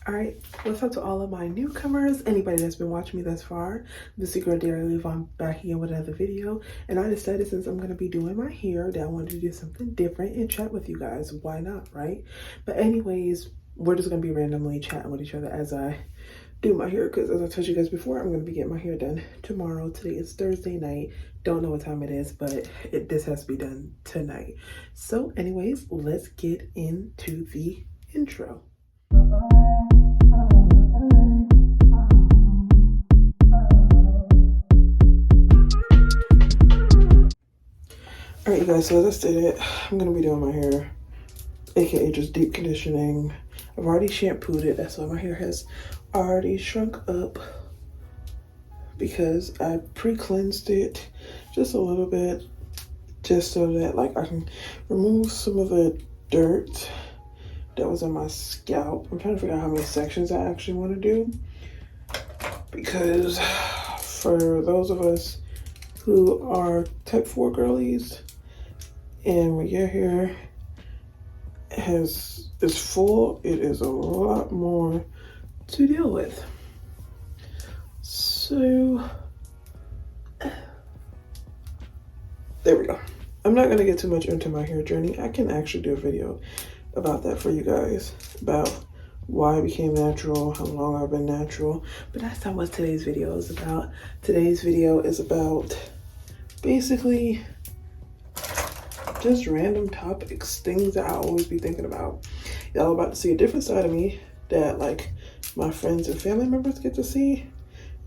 All right, what's up to all of my newcomers, anybody that's been watching me thus far? This is your girl DarielleYvonne back again with another video, and I decided since I'm going to be doing my hair that I wanted to do something different and chat with you guys. Why not, right? But anyways, we're just going to be randomly chatting with each other as I do my hair, because as I told you guys before, I'm going to be getting my hair done tomorrow. Today is Thursday night. Don't know what time it is, but this has to be done tonight. So anyways, let's get into the intro. Alright, you guys, so as I stated, I'm going to be doing my hair, aka just deep conditioning. I've already shampooed it, that's why my hair has already shrunk up, because I pre-cleansed it just a little bit, just so that like I can remove some of the dirt that was on my scalp. I'm trying to figure out how many sections I actually want to do, because for those of us who are type 4 girlies, and when your hair is full, it is a lot more to deal with. So there we go. I'm not gonna get too much into my hair journey. I can actually do a video about that for you guys, about why I became natural, how long I've been natural, but that's not what today's video is about. Today's video is about basically just random topics, things that I always be thinking about. Y'all about to see a different side of me that like my friends and family members get to see,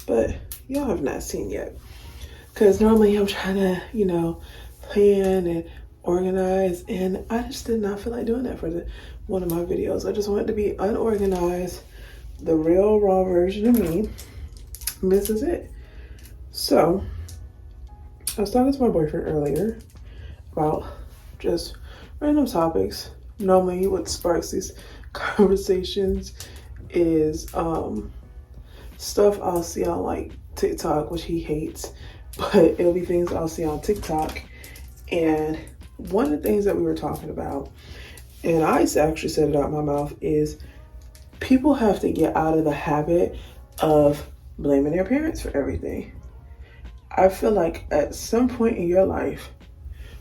but y'all have not seen yet. Because normally I'm trying to, plan and organize, and I just did not feel like doing that for one of my videos. I just wanted to be unorganized, the real raw version of me. And this is it. So I was talking to my boyfriend earlier about just random topics. Normally what sparks these conversations is stuff I'll see on like TikTok, which he hates, but it'll be things I'll see on TikTok. And one of the things that we were talking about, and I actually said it out of my mouth, is people have to get out of the habit of blaming their parents for everything. I feel like at some point in your life,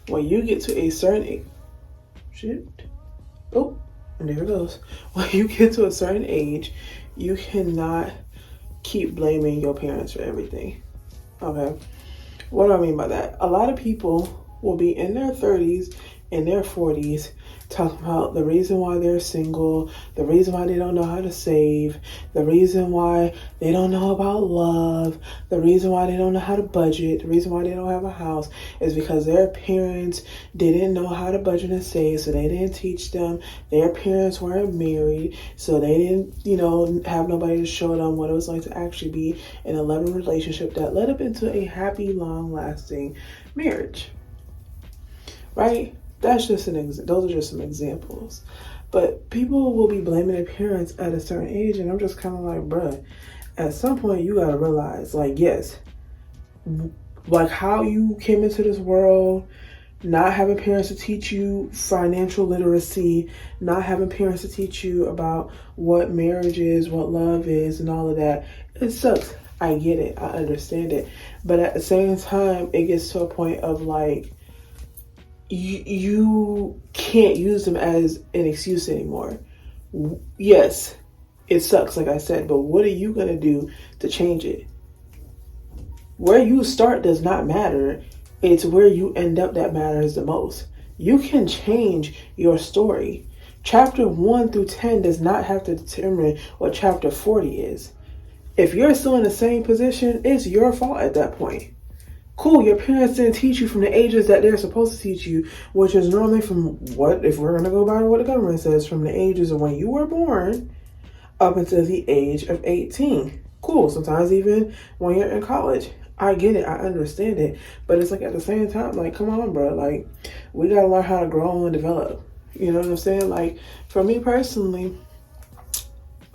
when you get to a certain age, and there it goes. When you get to a certain age, you cannot keep blaming your parents for everything. Okay? What do I mean by that? A lot of people will be in their 30s and their 40s talking about the reason why they're single, the reason why they don't know how to save, the reason why they don't know about love, the reason why they don't know how to budget, the reason why they don't have a house is because their parents didn't know how to budget and save, so they didn't teach them. Their parents weren't married, so they didn't, have nobody to show them what it was like to actually be in a loving relationship that led up into a happy, long-lasting marriage. Right? That's just those are just some examples. But people will be blaming their parents at a certain age, and I'm just kind of like, bruh, at some point you gotta realize, like, yes, like how you came into this world, not having parents to teach you financial literacy, not having parents to teach you about what marriage is, what love is, and all of that, it sucks. I get it. I understand it. But at the same time, it gets to a point of like, you can't use them as an excuse anymore. Yes, it sucks, like I said, but what are you going to do to change it? Where you start does not matter. It's where you end up that matters the most. You can change your story. Chapter 1 through 10 does not have to determine what chapter 40 is. If you're still in the same position, it's your fault at that point. Cool, your parents didn't teach you from the ages that they're supposed to teach you, which is normally from if we're going to go by what the government says, from the ages of when you were born up until the age of 18. Cool, sometimes even when you're in college. I get it, I understand it, but it's like at the same time, like, come on, bro, like, we got to learn how to grow and develop. You know what I'm saying? Like, for me personally,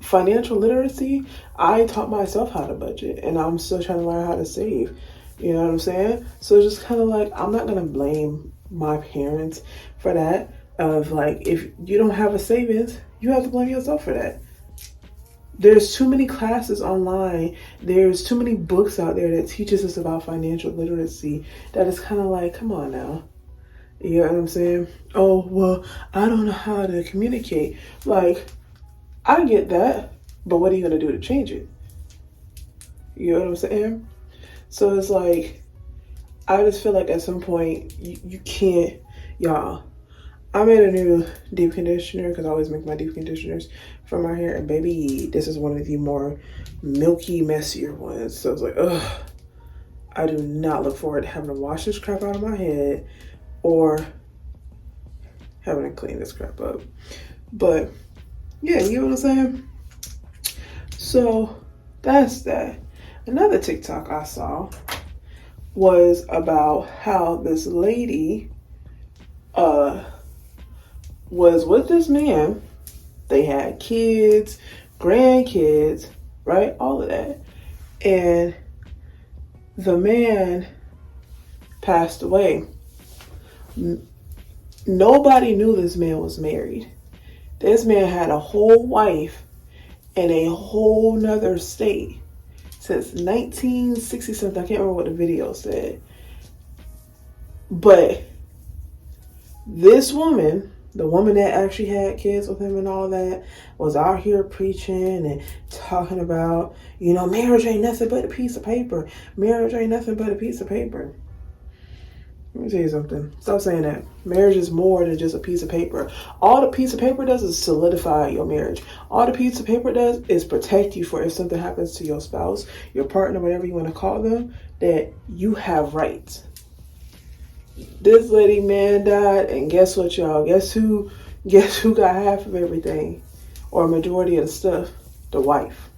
financial literacy, I taught myself how to budget, and I'm still trying to learn how to save. You know what I'm saying? So it's just kind of like, I'm not going to blame my parents for that. Of like, if you don't have a savings, you have to blame yourself for that. There's too many classes online. There's too many books out there that teaches us about financial literacy that is kind of like, come on now. You know what I'm saying? Oh, well, I don't know how to communicate. Like, I get that, but what are you going to do to change it? You know what I'm saying? So it's like, I just feel like at some point, you can't, y'all. I made a new deep conditioner because I always make my deep conditioners for my hair. And baby, this is one of the more milky, messier ones. So it's like, ugh, I do not look forward to having to wash this crap out of my head or having to clean this crap up. But yeah, you know what I'm saying? So that's that. Another TikTok I saw was about how this lady was with this man. They had kids, grandkids, right? All of that. And the man passed away. Nobody knew this man was married. This man had a whole wife in a whole nother state since 1960 something. I can't remember what the video said. But this woman, the woman that actually had kids with him and all that, was out here preaching and talking about, you know, marriage ain't nothing but a piece of paper. Marriage ain't nothing but a piece of paper. Let me tell you something. Stop saying that. Marriage is more than just a piece of paper. All the piece of paper does is solidify your marriage. All the piece of paper does is protect you for if something happens to your spouse, your partner, whatever you want to call them, that you have rights. This lady man died, and guess what, y'all? Guess who got half of everything, or a majority of the stuff? The wife.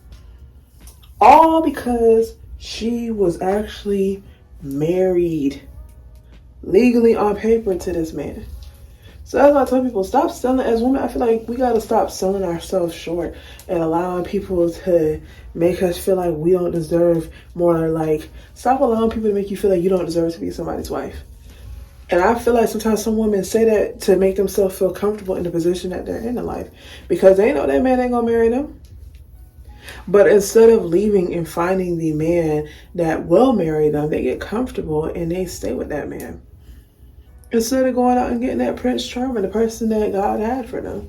All because she was actually married legally on paper to this man. So that's why I tell people, stop selling. As women, I feel like we gotta stop selling ourselves short and allowing people to make us feel like we don't deserve more. Like, stop allowing people to make you feel like you don't deserve to be somebody's wife. And I feel like sometimes some women say that to make themselves feel comfortable in the position that they're in life, because they know that man ain't gonna marry them. But instead of leaving and finding the man that will marry them, they get comfortable and they stay with that man, instead of going out and getting that Prince Charming, the person that God had for them.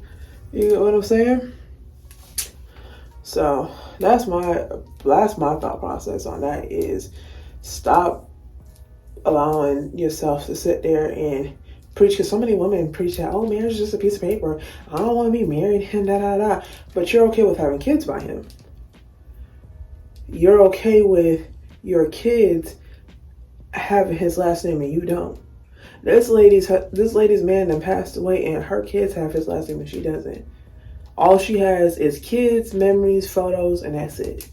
You get what I'm saying? So that's my thought process on that, is stop allowing yourself to sit there and preach, because so many women preach that, oh, marriage is just a piece of paper. I don't want to be married to him, da. But you're okay with having kids by him. You're okay with your kids having his last name and you don't. This lady's man then passed away, and her kids have his last name and she doesn't. All she has is kids, memories, photos, and that's it.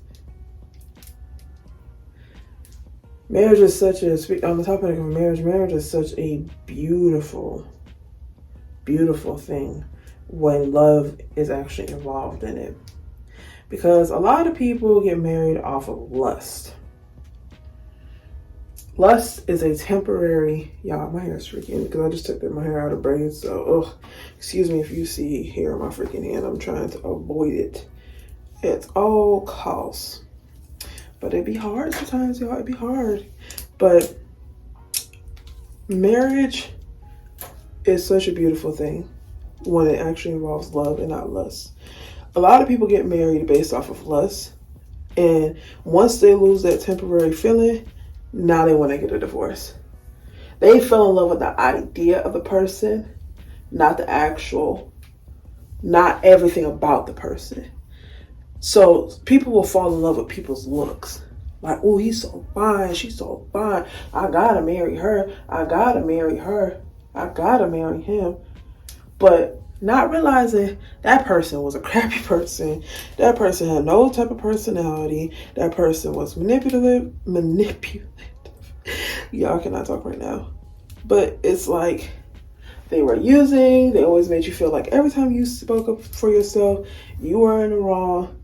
Marriage is such on the topic of marriage is such a beautiful, beautiful thing when love is actually involved in it. Because a lot of people get married off of lust. Lust is a temporary, y'all, my hair is freaking, because I just took my hair out of braids, so, excuse me if you see hair on my freaking hand. I'm trying to avoid it at all costs. But it'd be hard sometimes, y'all. It'd be hard. But marriage is such a beautiful thing when it actually involves love and not lust. A lot of people get married based off of lust. And once they lose that temporary feeling, now they want to get a divorce. They fell in love with the idea of the person, not everything about the person. So people will fall in love with people's looks. Like, oh, he's so fine. She's so fine. I gotta marry her. I gotta marry her. I gotta marry him. But not realizing that person was a crappy person. That person had no type of personality. That person was manipulative. Y'all cannot talk right now. But it's like they were using. They always made you feel like every time you spoke up for yourself, you were in the wrong.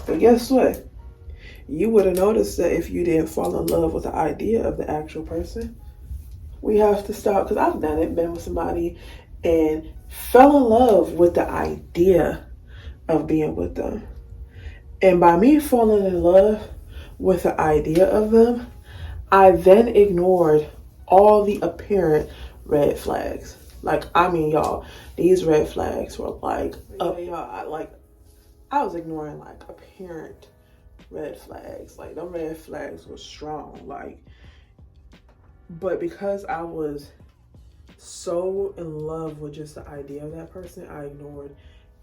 But guess what? You would have noticed that if you didn't fall in love with the idea of the actual person. We have to stop, because I've done it, been with somebody and fell in love with the idea of being with them. And by me falling in love with the idea of them, I then ignored all the apparent red flags. Like, I mean, y'all, these red flags were like, I was ignoring like apparent red flags. Like, them red flags were strong. Like, but because I was so in love with just the idea of that person, I ignored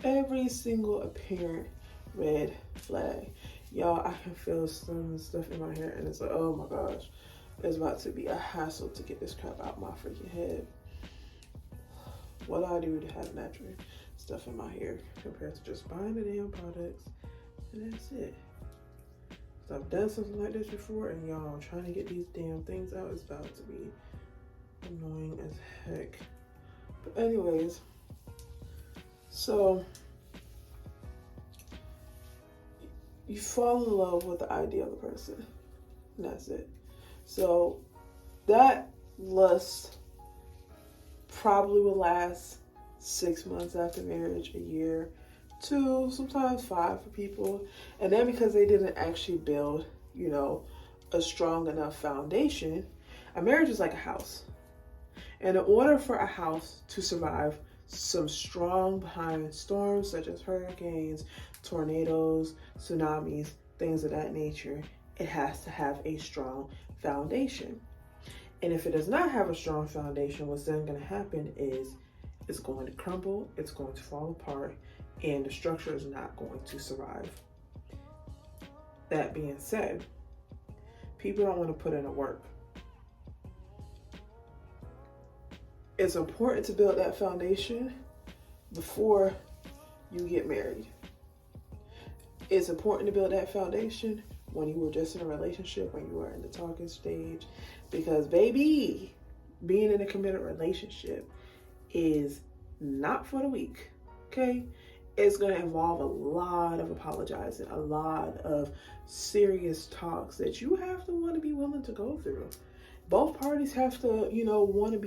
every single apparent red flag. Y'all, I can feel some stuff in my hair, and it's like, oh my gosh, it's about to be a hassle to get this crap out my freaking head. What I do to have natural stuff in my hair compared to just buying the damn products, and that's it. So I've done something like this before, and y'all, trying to get these damn things out is about to be annoying as heck. But anyways, so you fall in love with the idea of the person, and that's it. So that lust probably will last 6 months after marriage, a year, 2, sometimes 5 for people. And then because they didn't actually build, a strong enough foundation, a marriage is like a house. And in order for a house to survive some strong behind storms such as hurricanes, tornadoes, tsunamis, things of that nature, it has to have a strong foundation. And if it does not have a strong foundation, what's then going to happen is it's going to crumble, it's going to fall apart, and the structure is not going to survive. That being said, people don't want to put in the work. It's important to build that foundation before you get married. It's important to build that foundation when you were just in a relationship, when you were in the talking stage, because baby, being in a committed relationship is not for the weak, okay? It's going to involve a lot of apologizing, a lot of serious talks that you have to want to be willing to go through. Both parties have to, want to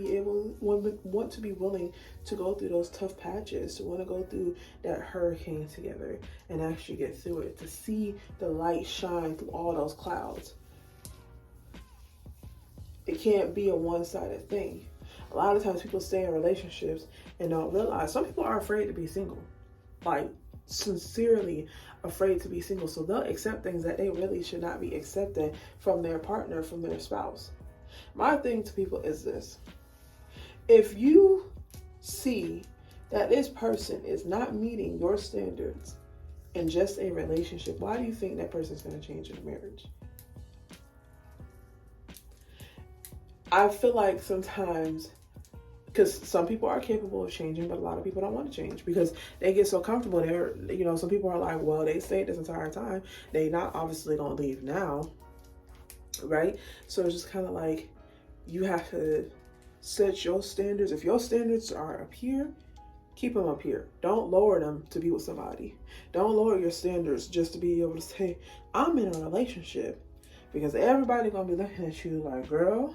be willing to go through those tough patches, to want to go through that hurricane together and actually get through it, to see the light shine through all those clouds. It can't be a one-sided thing. A lot of times people stay in relationships and don't realize some people are afraid to be single, like sincerely afraid to be single. So they'll accept things that they really should not be accepting from their partner, from their spouse. My thing to people is this: if you see that this person is not meeting your standards in just a relationship, why do you think that person's going to change in a marriage? I feel like sometimes, because some people are capable of changing, but a lot of people don't want to change because they get so comfortable. Some people are like, well, they stayed this entire time. They not obviously going to leave now, right? So it's just kind of like, you have to set your standards. If your standards are up here, keep them up here. Don't lower them to be with somebody. Don't lower your standards just to be able to say, I'm in a relationship. Because everybody going to be looking at you like, girl,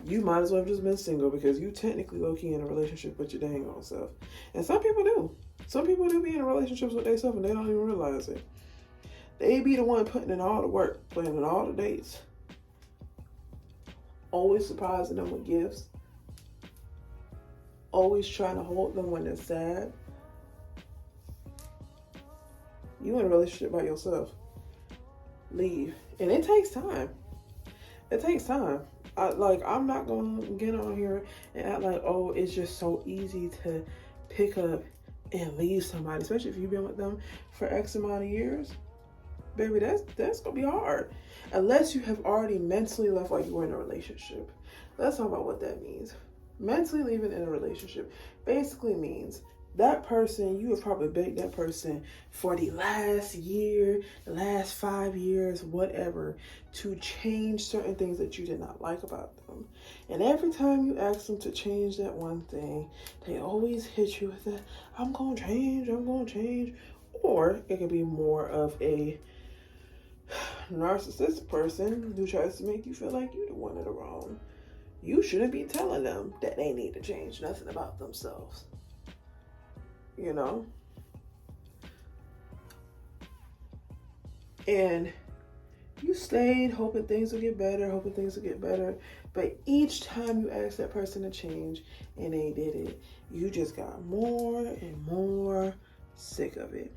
you might as well have just been single because you technically low-key in a relationship with your dang old self. And some people do. Some people do be in relationships with themselves and they don't even realize it. They be the one putting in all the work, planning all the dates, always surprising them with gifts, always trying to hold them when they're sad. You in a relationship by yourself. Leave. And it takes time. It takes time. I'm not going to get on here and act like, oh, it's just so easy to pick up and leave somebody, especially if you've been with them for X amount of years. Baby, that's going to be hard. Unless you have already mentally left while you were in a relationship. Let's talk about what that means. Mentally leaving in a relationship basically means that person, you have probably begged that person for the last year, the last 5 years, whatever, to change certain things that you did not like about them. And every time you ask them to change that one thing, they always hit you with that, I'm going to change. Or it could be more of a narcissistic person who tries to make you feel like you're the one in the wrong. You shouldn't be telling them that they need to change nothing about themselves. And you stayed hoping things would get better, but each time you asked that person to change and they did it, you just got more and more sick of it.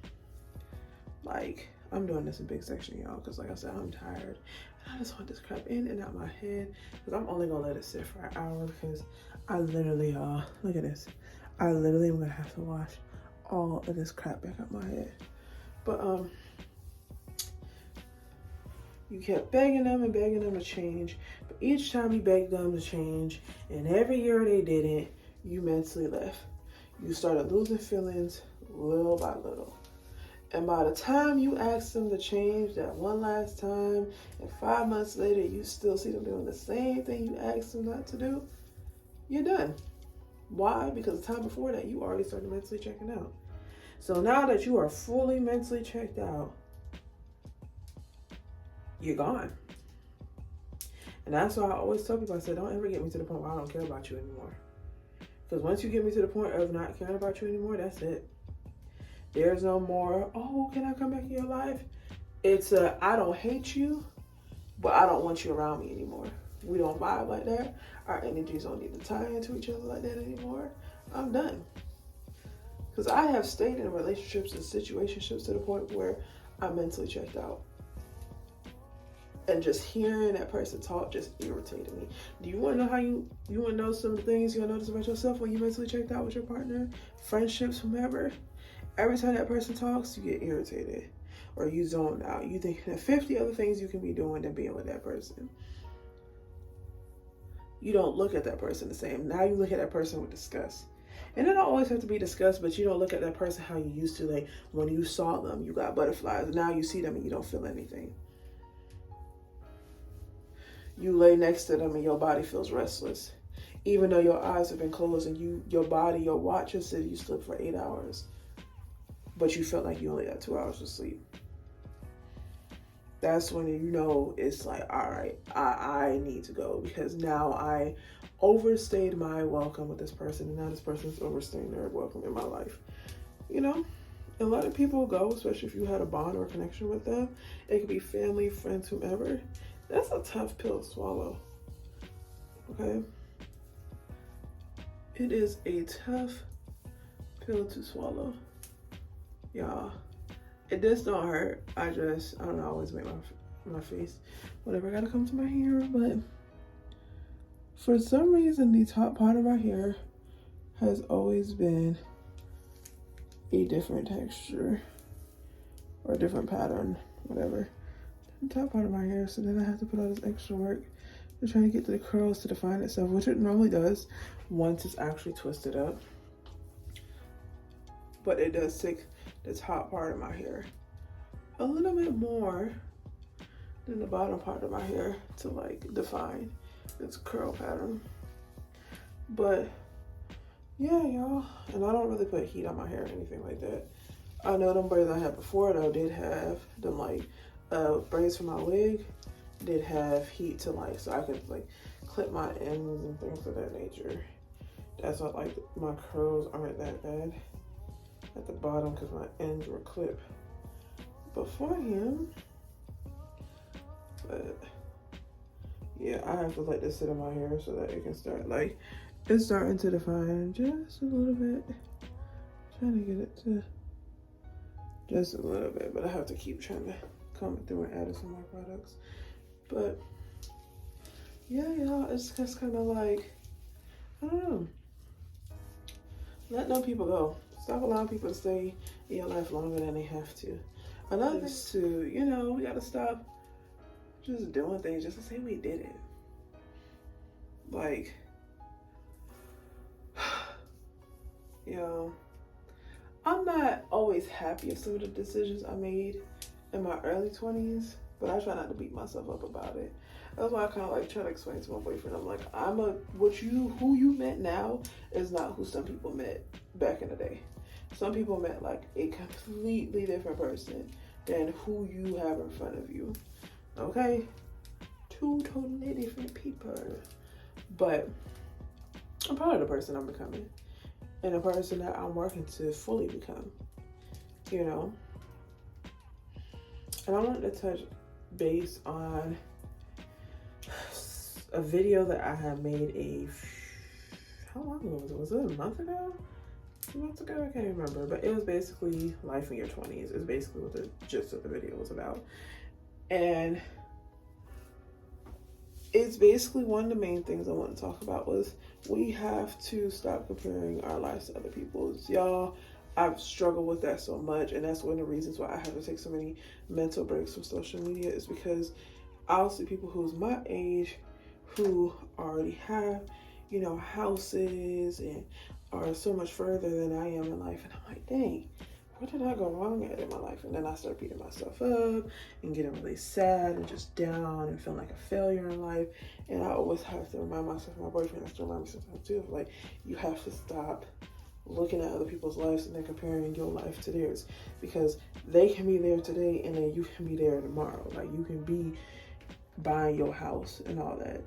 Like, I'm doing this in big section, y'all, because like I said, I'm tired. I just want this crap in and out my head, because I'm only gonna let it sit for an hour, because I literally, look at this. I literally am gonna have to wash all of this crap back up my head. But you kept begging them to change, but each time you begged them to change, and every year they didn't, you mentally left. You started losing feelings little by little. And by the time you asked them to change that one last time, and 5 months later, you still see them doing the same thing you asked them not to do, you're done. Why? Because the time before that, you already started mentally checking out. So now that you are fully mentally checked out, you're gone. And that's why I always tell people, I said, don't ever get me to the point where I don't care about you anymore. Because once you get me to the point of not caring about you anymore, that's it. There's no more, oh, can I come back in your life? It's I don't hate you, but I don't want you around me anymore. We don't vibe like that. Our energies don't need to tie into each other like that anymore. I'm done. Because I have stayed in relationships and situationships to the point where I'm mentally checked out. And just hearing that person talk just irritated me. Do you want to know how you want to know some things you'll notice about yourself when you mentally checked out with your partner? Friendships, whomever. Every time that person talks, you get irritated. Or you zone out. You think of 50 other things you can be doing than being with that person. You don't look at that person the same. Now you look at that person with disgust. And it don't always have to be disgust, but you don't look at that person how you used to. Like when you saw them, you got butterflies. Now you see them and you don't feel anything. You lay next to them and your body feels restless. Even though your eyes have been closed and your watch has said you slept for 8 hours. But you felt like you only got 2 hours of sleep. That's when you know it's like, all right, I need to go, because now I overstayed my welcome with this person, and now this person's overstaying their welcome in my life. You know, and letting people go, especially if you had a bond or a connection with them, it could be family, friends, whomever. That's a tough pill to swallow. Okay? It is a tough pill to swallow. Y'all, it just don't hurt. I don't know, I always make my face whatever gotta come to my hair, but for some reason the top part of my hair has always been a different texture or a different pattern, whatever. The top part of my hair, so then I have to put all this extra work to try to get the curls to define itself, which it normally does once it's actually twisted up. But it does take the top part of my hair a little bit more than the bottom part of my hair to like define its curl pattern. But yeah, y'all, and I don't really put heat on my hair or anything like that. I know them braids I had before though did have them like braids for my wig did have heat to like, so I could like clip my ends and things of that nature. That's why like my curls aren't that bad at the bottom, because my ends were clipped beforehand. But yeah, I have to let this sit in my hair so that it can start like, it's starting to define just a little bit. Trying to get it to just a little bit, but I have to keep trying to comb it through and add some more products. But yeah, y'all, it's just kind of like, I don't know. Let no people go. Stop allowing people to stay in your life longer than they have to. Another is to, you know, we gotta stop just doing things just to say we did it. Like, you know, I'm not always happy with some of the decisions I made in my early 20s, but I try not to beat myself up about it. That's why I kind of like try to explain to my boyfriend, I'm like, who you met now is not who some people met back in the day. Some people met like a completely different person than who you have in front of you. Okay? Two totally different people. But I'm proud of the person I'm becoming and the person that I'm working to fully become, you know? And I wanted to touch base on a video that I had made how long ago was it? Was it a month ago? 2 months ago? I can't remember. But it was basically life in your 20s. Is basically what the gist of the video was about. And it's basically one of the main things I want to talk about was we have to stop comparing our lives to other people's. Y'all, I've struggled with that so much, and that's one of the reasons why I have to take so many mental breaks from social media, is because I'll see people who's my age who already have, you know, houses and are so much further than I am in life, and I'm like, dang, where did I go wrong at in my life? And then I start beating myself up and getting really sad and just down and feeling like a failure in life. And I always have to remind myself, my boyfriend has to remind me sometimes too, like, you have to stop looking at other people's lives and then comparing your life to theirs, because they can be there today and then you can be there tomorrow. Like, you can be buying your house and all that.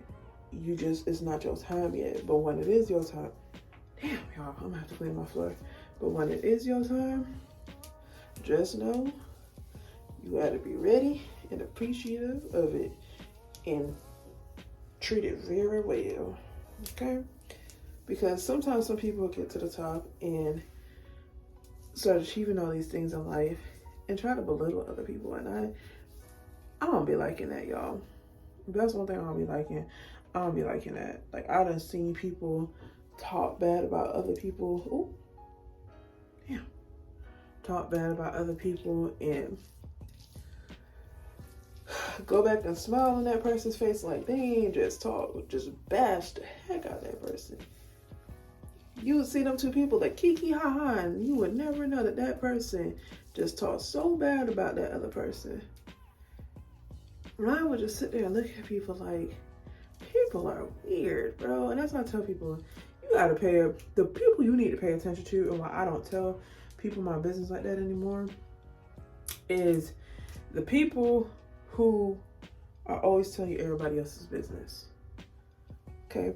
It's not your time yet. But when it is your time, damn, y'all, I'm gonna have to clean my floor. But when it is your time, just know you gotta be ready and appreciative of it and treat it very well, okay? Because sometimes some people get to the top and start achieving all these things in life and try to belittle other people, and I don't be liking that, y'all. That's one thing I don't be liking. I don't be liking that. Like, I done seen people talk bad about other people. Ooh, damn. Talk bad about other people and go back and smile on that person's face like they ain't just bash the heck out of that person. You would see them two people like kiki ha ha, and you would never know that that person just talked so bad about that other person. And I would just sit there and look at people like, people are weird, bro. And that's why I tell people, you gotta pay the people you need to pay attention to. And why I don't tell people my business like that anymore is the people who are always telling you everybody else's business. Okay?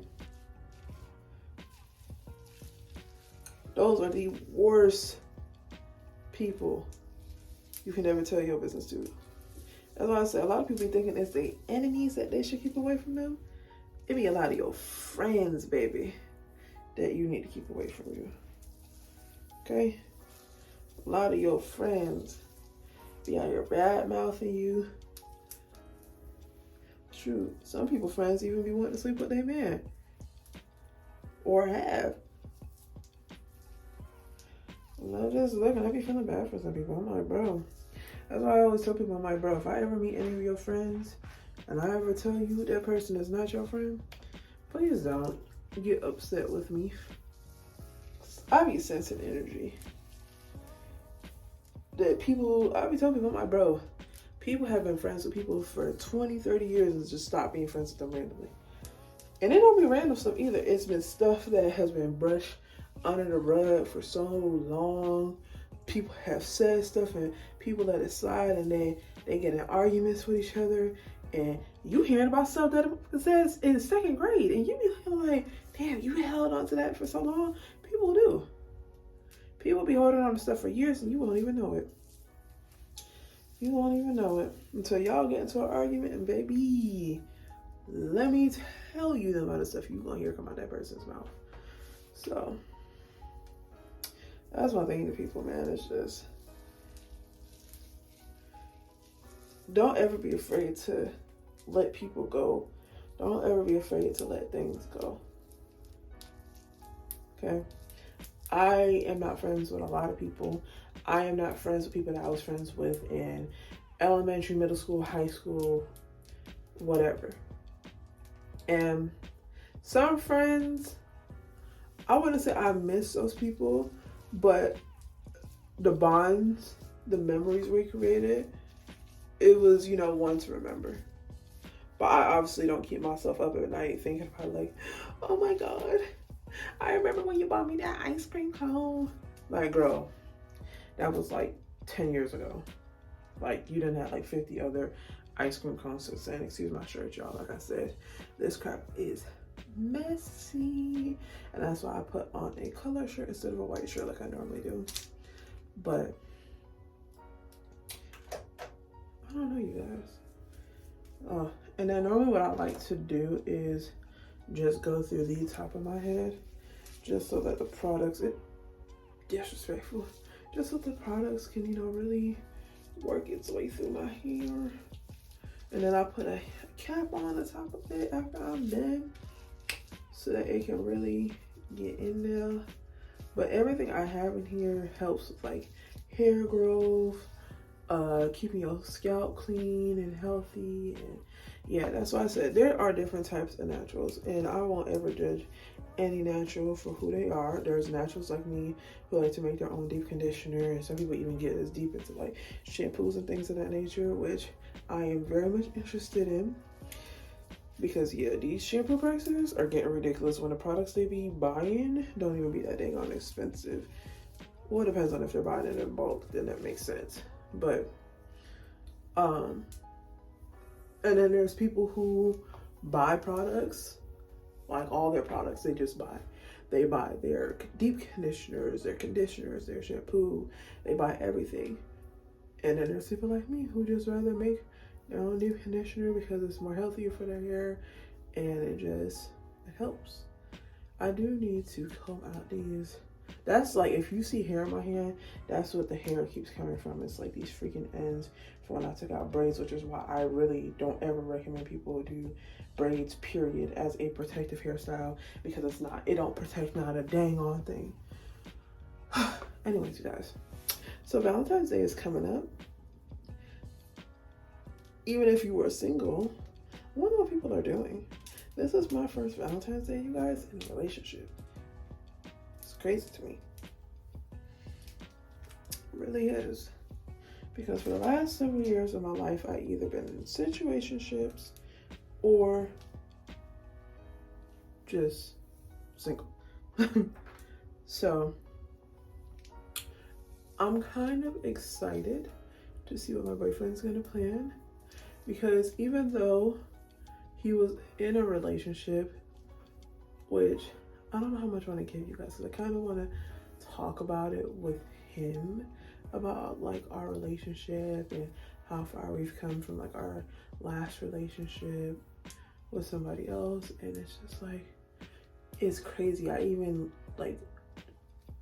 Those are the worst people you can ever tell your business to. That's why I say a lot of people be thinking it's the enemies that they should keep away from them. It be a lot of your friends, baby, that you need to keep away from you. Okay? A lot of your friends be out here bad mouthing you. True. Some people friends even be wanting to sleep with their man. Or have. And I'm just looking, I be feeling bad for some people. I'm like, bro. That's why I always tell people, I'm like, bro, if I ever meet any of your friends and I ever tell you that person is not your friend, please don't get upset with me. I be sensing energy. That people, I be telling people, I'm like, bro, people have been friends with people for 20, 30 years and just stop being friends with them randomly. And it don't be random stuff either. It's been stuff that has been brushed under the rug for so long. People have said stuff and people let it slide, and then they get in arguments with each other, and you hearing about stuff that it says in 2nd grade, and you be like, damn, you held on to that for so long. People do. People be holding on to stuff for years and you won't even know it. You won't even know it until y'all get into an argument, and baby, let me tell you the amount of stuff you gonna hear come out that person's mouth. So that's one thing to people, man. It's just, don't ever be afraid to let people go. Don't ever be afraid to let things go. Okay? I am not friends with a lot of people. I am not friends with people that I was friends with in elementary, middle school, high school, whatever. And some friends, I wouldn't say I miss those people, but the bonds, the memories we created, it was, one to remember. But I obviously don't keep myself up at night thinking about like, oh my God, I remember when you bought me that ice cream cone. Like, girl, that was like 10 years ago. Like, you didn't have like 50 other ice cream cones since then. Excuse my shirt, y'all. Like I said, this crap is messy, and that's why I put on a color shirt instead of a white shirt like I normally do. But I don't know, you guys. And then normally what I like to do is just go through the top of my head, just so that the products, disrespectful, just so the products can, you know, really work its way through my hair. And then I put a cap on the top of it after I'm done, so that it can really get in there. But everything I have in here helps with like hair growth, keeping your scalp clean and healthy. And yeah, that's why I said there are different types of naturals, and I won't ever judge any natural for who they are. There's naturals like me who like to make their own deep conditioner, and some people even get as deep into like shampoos and things of that nature, which I am very much interested in. Because yeah, these shampoo prices are getting ridiculous when the products they be buying don't even be that dang on expensive. Well, it depends on if they're buying it in bulk, then that makes sense. But and then there's people who buy products, like all their products they just buy. They buy their deep conditioners, their conditioners, their shampoo, they buy everything. And then there's people like me who just rather make their own deep conditioner because it's more healthier for their hair, and it helps. I do need to comb out these. That's like, if you see hair in my hand, that's what the hair keeps coming from. It's like these freaking ends from when I took out braids, which is why I really don't ever recommend people do braids, period, as a protective hairstyle, because it don't protect not a dang on thing. Anyways, you guys, so Valentine's Day is coming up. Even if you were single, I wonder what people are doing. This is my first Valentine's Day, you guys, in a relationship. It's crazy to me. It really is. Because for the last 7 years of my life, I either been in situationships or just single. So I'm kind of excited to see what my boyfriend's gonna plan. Because even though he was in a relationship, which I don't know how much I want to give you guys, because I kind of want to talk about it with him, about like our relationship and how far we've come from like our last relationship with somebody else. And it's just like, it's crazy. I even like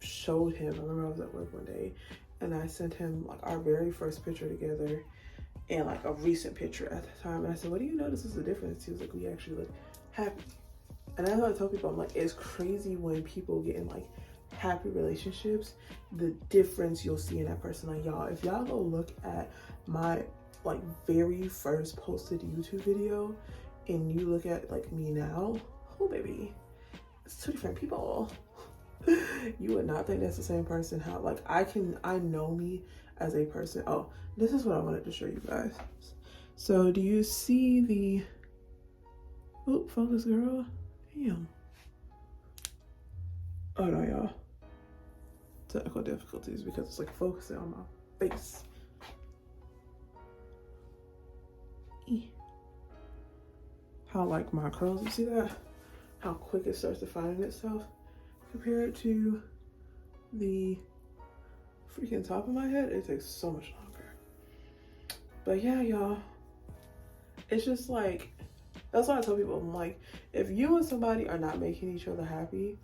showed him, I remember I was at work one day and I sent him like our very first picture together and like a recent picture at the time. And I said, what do you notice is the difference? He was like, we actually look happy. And that's what I tell people, I'm like, it's crazy when people get in like happy relationships, the difference you'll see in that person. Like, y'all, if y'all go look at my like very first posted YouTube video and you look at like me now, oh baby, it's two different people. You would not think that's the same person. How like I know me as a person. Oh, this is what I wanted to show you guys. So do you see the, oh, focus girl, damn. Oh no, y'all, technical difficulties because it's like focusing on my face. How like my curls, you see that? How quick it starts to find itself compared to the freaking top of my head. It takes so much longer. But yeah, y'all, it's just like, that's why I tell people, I'm like, if you and somebody are not making each other happy,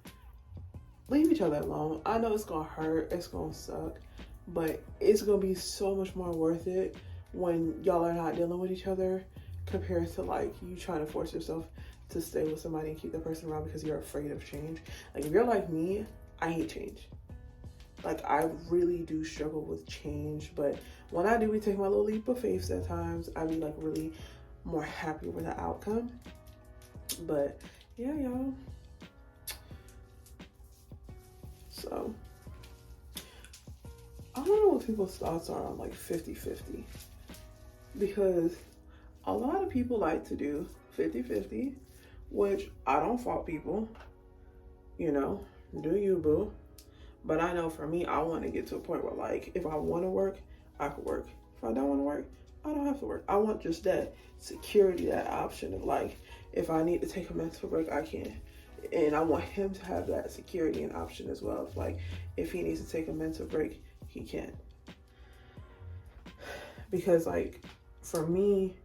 leave each other alone. I know it's gonna hurt, it's gonna suck, but it's gonna be so much more worth it when y'all are not dealing with each other compared to like you trying to force yourself to stay with somebody and keep that person around because you're afraid of change. Like, if you're like me, I hate change. Like, I really do struggle with change, but when I do, we take my little leap of faith at times, I be like really more happy with the outcome. But yeah, y'all. So I don't know what people's thoughts are on like 50-50, because a lot of people like to do 50-50, which I don't fault people, you know, do you, boo. But I know for me, I want to get to a point where like, if I want to work, I could work. If I don't want to work, I don't have to work. I want just that security, that option of like, if I need to take a mental break, I can. And I want him to have that security and option as well. If like, if he needs to take a mental break, he can. Because like, for me,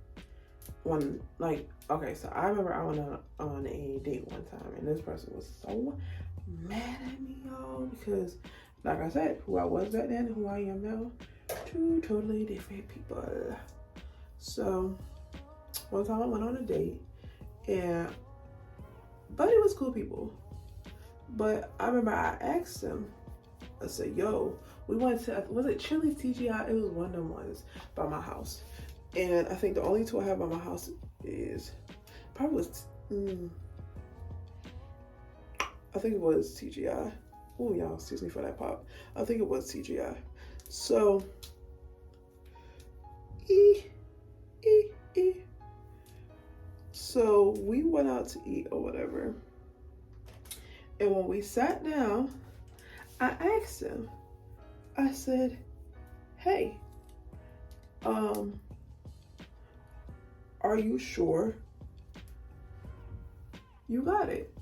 when like, okay, so I remember I went on a date one time, and this person was so mad at me, y'all, because like I said, who I was back then and who I am now, two totally different people. So one time I went on a date, but it was cool people. But I remember I asked him, I said, yo, we went to, was it Chili's, TGI? It was one of them ones by my house. And I think the only two I have by my house is, probably was, I think it was TGI. Oh, y'all, excuse me for that pop. I think it was TGI. So, So we went out to eat or whatever. And when we sat down, I asked him, I said, hey, are you sure you got it?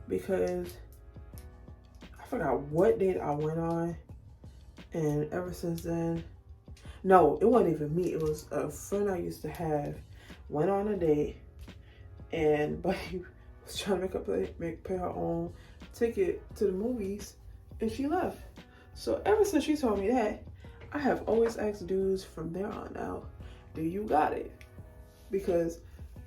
Because I forgot what date I went on, and ever since then, no, it wasn't even me. It was a friend I used to have. Went on a date, and buddy was trying to pay her own ticket to the movies, and she left. So ever since she told me that, I have always asked dudes from there on out, do you got it? Because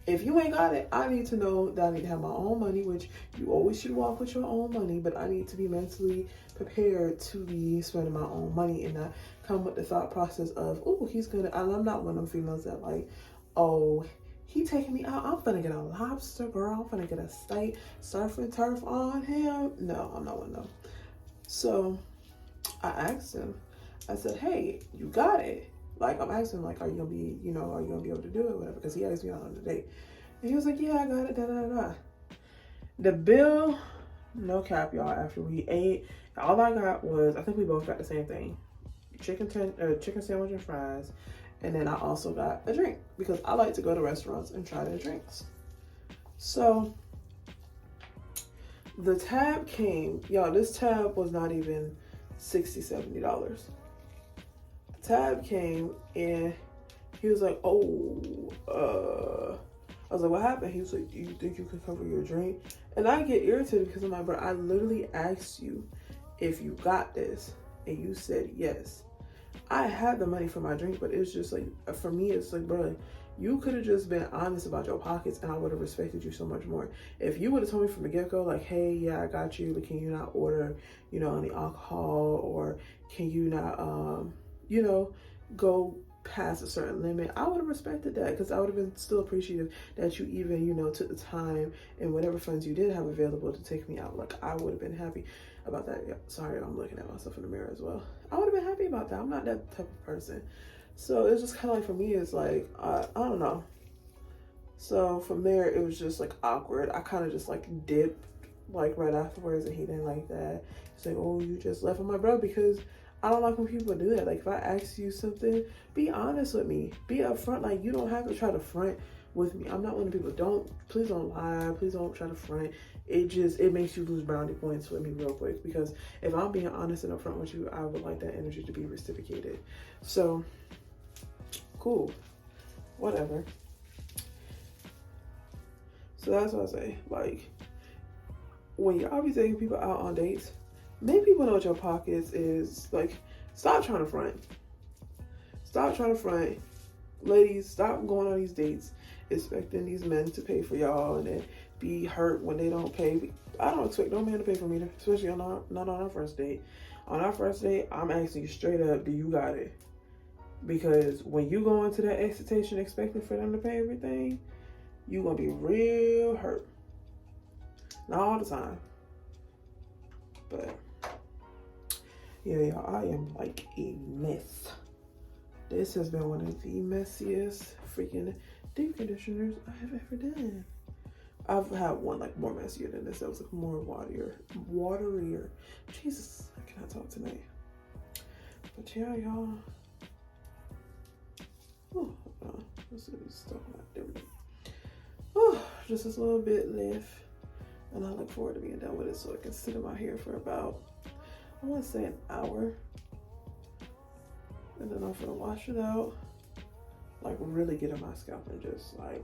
if you ain't got it, I need to know that I need to have my own money, which you always should walk with your own money, but I need to be mentally prepared to be spending my own money and not come with the thought process of, oh, he's gonna, I'm not one of them females that like, oh, he taking me out, I'm gonna get a lobster, girl, I'm gonna get a steak, surf and turf on him. No, I'm not one of them. So I asked him, I said, hey, you got it? Like, I'm asking him, like, are you gonna be, are you gonna be able to do it, whatever? Because he asked me out on the date. And he was like, yeah, I got it, da-da-da-da. The bill, no cap, y'all, after we ate, all I got was, I think we both got the same thing. Chicken sandwich and fries. And then I also got a drink because I like to go to restaurants and try their drinks. So the tab came, y'all, this tab was not even $60, $70. The tab came and he was like, oh, I was like, what happened? He was like, do you think you can cover your drink? And I get irritated because I'm like, bro, I literally asked you if you got this and you said yes. I had the money for my drink, but it's just like, for me, it's like, bro, you could have just been honest about your pockets and I would have respected you so much more. If you would have told me from the get-go, like, hey, yeah, I got you, but can you not order, any alcohol, or can you not, go past a certain limit, I would have respected that, because I would have been still appreciative that you even, took the time and whatever funds you did have available to take me out. Like, I would have been happy about that. Yeah, sorry, I'm looking at myself in the mirror as well. I would have been happy about that. I'm not that type of person. So it's just kind of like, for me, it's like, I don't know. So from there, it was just like awkward. I kind of just like dipped like right afterwards, and he didn't like that. He's like, oh, you just left with my bro, because I don't like when people do that. Like, if I ask you something, be honest with me. Be upfront. Like, you don't have to try to front with me. I'm not one of the people. Please don't lie. Please don't try to front. It makes you lose brownie points with me real quick. Because if I'm being honest and upfront with you, I would like that energy to be reciprocated. So, cool. Whatever. So that's what I say. Like, when you're obviously taking people out on dates, make people know what your pockets is. Like, stop trying to front. Stop trying to front. Ladies, stop going on these dates expecting these men to pay for y'all and then be hurt when they don't pay. I don't expect no man to pay for me, especially not on our first date. On our first date, I'm asking you straight up, do you got it? Because when you go into that expectation expecting for them to pay everything, you're going to be real hurt. Not all the time. But yeah, y'all, I am like a mess. This has been one of the messiest freaking deep conditioners I have ever done. I've had one like more messier than this. That was like more waterier. Jesus, I cannot talk tonight. But yeah, y'all. Oh, let's see what's talking about. There we go. Oh, just this little bit left. And I look forward to being done with it so I can sit in my hair for about, I want to say an hour. And then I'm gonna wash it out. like really get in my scalp and just like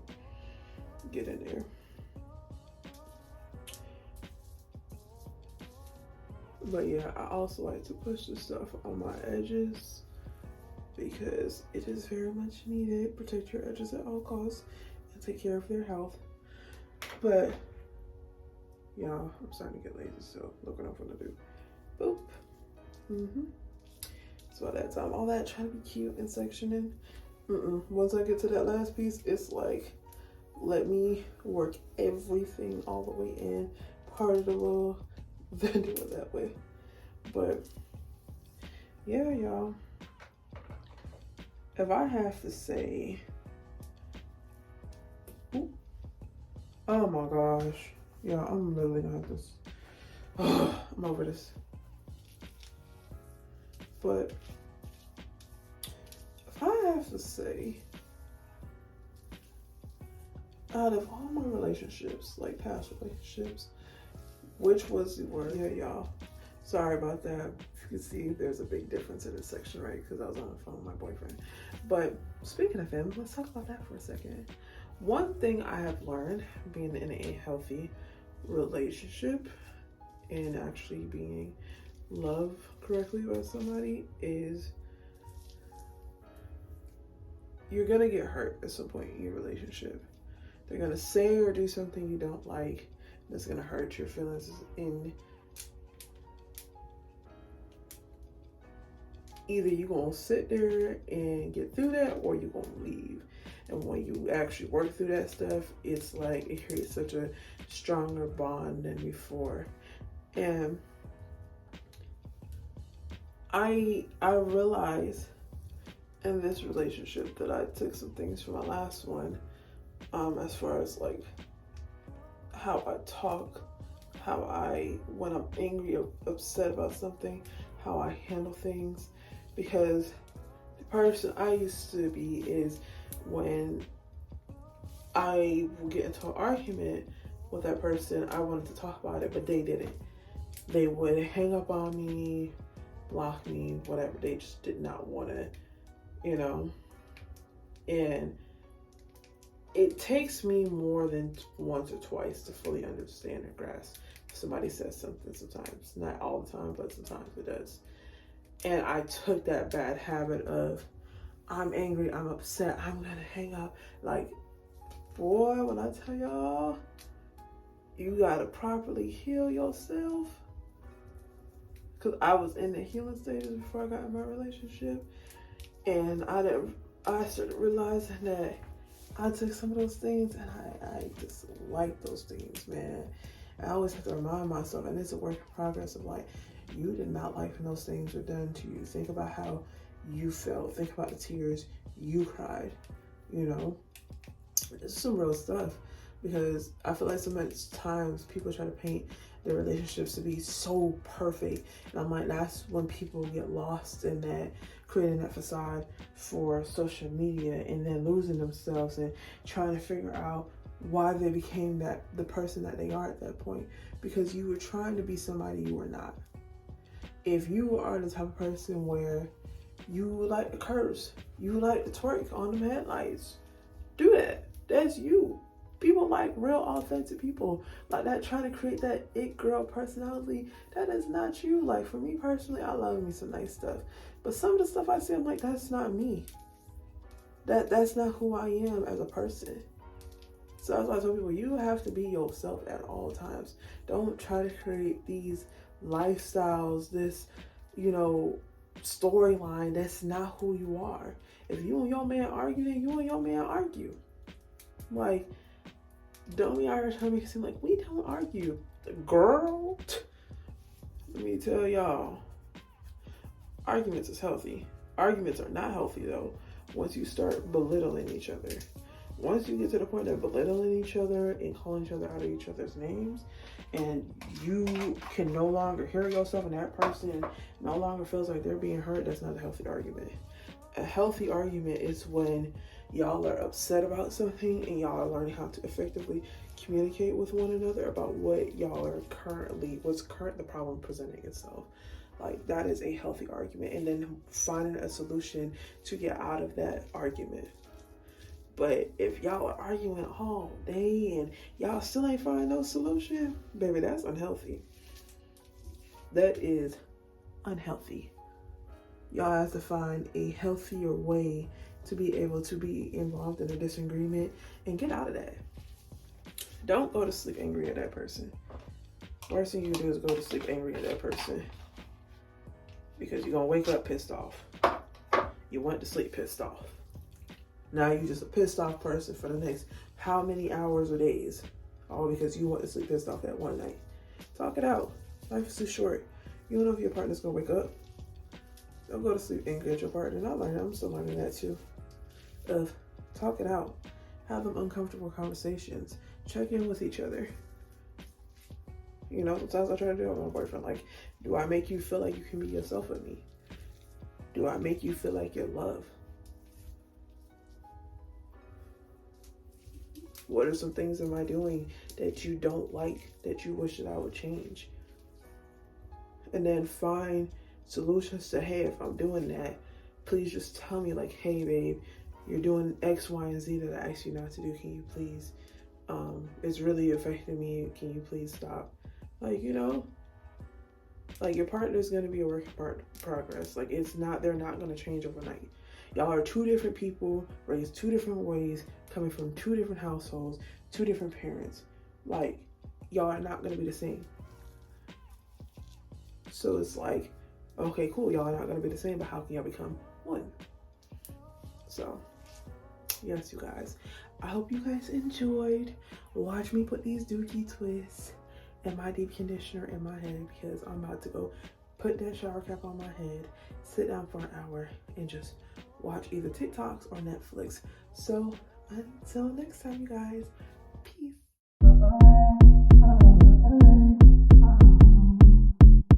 get in there. But yeah, I also like to push the stuff on my edges because it is very much needed. Protect your edges at all costs and take care of their health. But y'all, I'm starting to get lazy, so look what I'm gonna do. Boop. So that time, all that trying to be cute and sectioning. Once I get to that last piece, it's like, let me work everything all the way in, part of the roll, then do it that way. But yeah, y'all, if I have to say, oh my gosh, yeah, I'm literally gonna have this. I'm over this. But if I have to say, out of all my relationships, like past relationships, which was the worst? Yeah, y'all. Sorry about that. You can see there's a big difference in this section, right? Because I was on the phone with my boyfriend. But speaking of him, let's talk about that for a second. One thing I have learned being in a healthy relationship and actually being loved correctly by somebody is you're gonna get hurt at some point in your relationship. They're gonna say or do something you don't like that's gonna hurt your feelings, in either you gonna sit there and get through that or you gonna leave. And when you actually work through that stuff, it's like it creates such a stronger bond than before. And I realized in this relationship that I took some things from my last one, as far as like how I talk, how when I'm angry or upset about something, how I handle things. Because the person I used to be is when I would get into an argument with that person, I wanted to talk about it, but they didn't. They would hang up on me, block me, whatever. They just did not want to, and it takes me more than once or twice to fully understand or grasp if somebody says something sometimes. Not all the time, but sometimes it does. And I took that bad habit of, I'm angry, I'm upset, I'm gonna hang up. Like, boy, when I tell y'all, you gotta properly heal yourself. Because I was in the healing stages before I got in my relationship. And I started realizing that I took some of those things and I just like those things, man. I always have to remind myself, and it's a work in progress, of like, you did not like when those things were done to you. Think about how you felt. Think about the tears you cried, It's some real stuff. Because I feel like so much times people try to paint their relationships to be so perfect. And I'm like, that's when people get lost in that, creating that facade for social media and then losing themselves and trying to figure out why they became the person that they are at that point. Because you were trying to be somebody you were not. If you are the type of person where you like to curse, you like to twerk on them headlights, do that. That's you. People like real authentic people like that, trying to create that it girl personality. That is not you. Like, for me personally, I love me some nice stuff, but some of the stuff I say, I'm like, that's not me. That's not who I am as a person. So that's why I tell people, you have to be yourself at all times. Don't try to create these lifestyles, this, storyline that's not who you are. If you and your man argue, then you and your man argue. Like, don't be out here trying to make it seem like we don't argue. Girl, let me tell y'all, arguments is healthy. Arguments are not healthy, though, once you start belittling each other. Once you get to the point of belittling each other and calling each other out of each other's names, and you can no longer hear yourself, and that person no longer feels like they're being hurt, that's not a healthy argument. A healthy argument is when y'all are upset about something and y'all are learning how to effectively communicate with one another about what y'all are what's the problem presenting itself. Like, that is a healthy argument. And then finding a solution to get out of that argument. But if y'all are arguing all day and y'all still ain't find no solution, baby, that's unhealthy. That is unhealthy. Y'all have to find a healthier way to be able to be involved in a disagreement and get out of that. Don't go to sleep angry at that person. Worst thing you do is go to sleep angry at that person, because you're gonna wake up pissed off. You went to sleep pissed off. Now you just a pissed off person for the next how many hours or days, all because you went to sleep pissed off that one night. Talk it out. Life is too short. You don't know if your partner's gonna wake up. Don't go to sleep angry at your partner. And I learned, I'm still learning that too. Of talk it out. Have them uncomfortable conversations. Check in with each other. You know, sometimes I try to do it with my boyfriend. Like, do I make you feel like you can be yourself with me? Do I make you feel like you're loved? What are some things am I doing that you don't like, that you wish that I would change? And then find solutions to, hey, if I'm doing that, please just tell me, like, hey, babe, you're doing X, Y, and Z that I asked you not to do. Can you please, it's really affecting me. Can you please stop? Like, you know, like, your partner's going to be a work in progress. Like, they're not going to change overnight. Y'all are two different people, raised two different ways, coming from two different households, two different parents. Like, y'all are not going to be the same. So it's like, okay, cool, y'all are not going to be the same, but how can y'all become one? So, yes, you guys. I hope you guys enjoyed. Watch me put these dookie twists and my deep conditioner in my head, because I'm about to go put that shower cap on my head, sit down for an hour, and just watch either TikToks or Netflix. So, until next time, you guys,